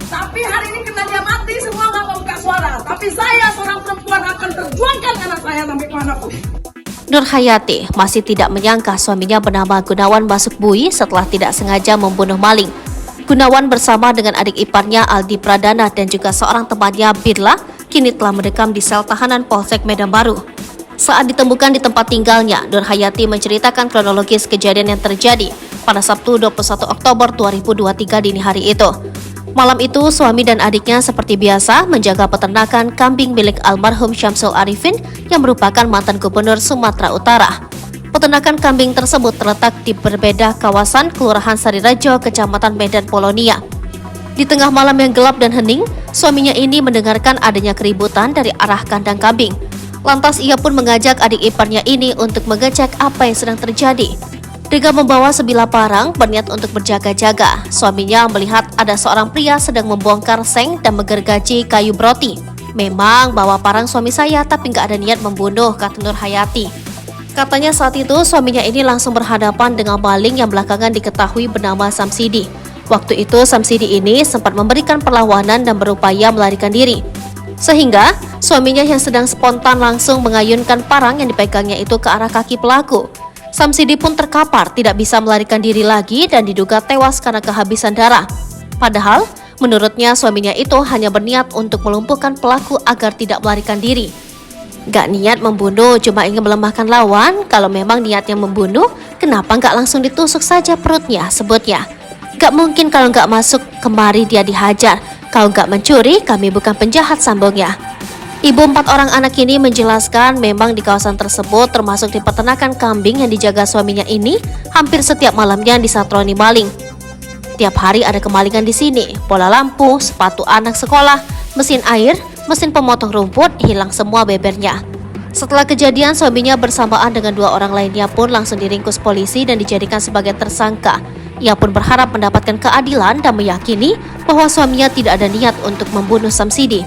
Tapi hari ini karena dia mati, semua nggak mau buka suara. Tapi saya seorang perempuan akan perjuangkan anak saya sampai manapun. Nur Hayati masih tidak menyangka suaminya bernama Gunawan masuk bui setelah tidak sengaja membunuh maling. Gunawan bersama dengan adik iparnya Aldi Pradana dan juga seorang temannya Birla kini telah mendekam di sel tahanan Polsek Medan Baru. Saat ditemukan di tempat tinggalnya, Nur Hayati menceritakan kronologis kejadian yang terjadi pada Sabtu 21 Oktober 2023 dini hari itu. Malam itu, suami dan adiknya seperti biasa menjaga peternakan kambing milik almarhum Syamsul Arifin yang merupakan mantan gubernur Sumatera Utara. Peternakan kambing tersebut terletak di berbeda kawasan Kelurahan Sarirejo, Kecamatan Medan Polonia. Di tengah malam yang gelap dan hening, suaminya ini mendengarkan adanya keributan dari arah kandang kambing. Lantas ia pun mengajak adik iparnya ini untuk mengecek apa yang sedang terjadi. Dengan membawa sebilah parang berniat untuk berjaga-jaga, suaminya melihat ada seorang pria sedang membongkar seng dan menggergaji kayu broti. Memang bawa parang suami saya tapi nggak ada niat membunuh, kata Nur Hayati. Katanya saat itu suaminya ini langsung berhadapan dengan maling yang belakangan diketahui bernama Samsidi. Waktu itu Samsidi ini sempat memberikan perlawanan dan berupaya melarikan diri. Sehingga suaminya yang sedang spontan langsung mengayunkan parang yang dipegangnya itu ke arah kaki pelaku. Samsidi pun terkapar, tidak bisa melarikan diri lagi dan diduga tewas karena kehabisan darah. Padahal, menurutnya suaminya itu hanya berniat untuk melumpuhkan pelaku agar tidak melarikan diri. Gak niat membunuh, cuma ingin melemahkan lawan. Kalau memang niatnya membunuh, kenapa gak langsung ditusuk saja perutnya, sebutnya. Gak mungkin kalau gak masuk kemari dia dihajar. Kalau gak mencuri, kami bukan penjahat, sambungnya. Ibu 4 orang anak ini menjelaskan memang di kawasan tersebut termasuk di peternakan kambing yang dijaga suaminya ini hampir setiap malamnya disatroni maling. Tiap hari ada kemalingan di sini, bola lampu, sepatu anak sekolah, mesin air, mesin pemotong rumput, hilang semua bebernya. Setelah kejadian, suaminya bersamaan dengan 2 orang lainnya pun langsung diringkus polisi dan dijadikan sebagai tersangka. Ia pun berharap mendapatkan keadilan dan meyakini bahwa suaminya tidak ada niat untuk membunuh Samsidi.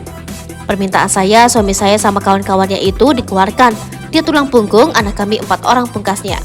Permintaan saya, suami saya sama kawan-kawannya itu dikeluarkan. Dia tulang punggung, anak kami 4 orang pungkasnya.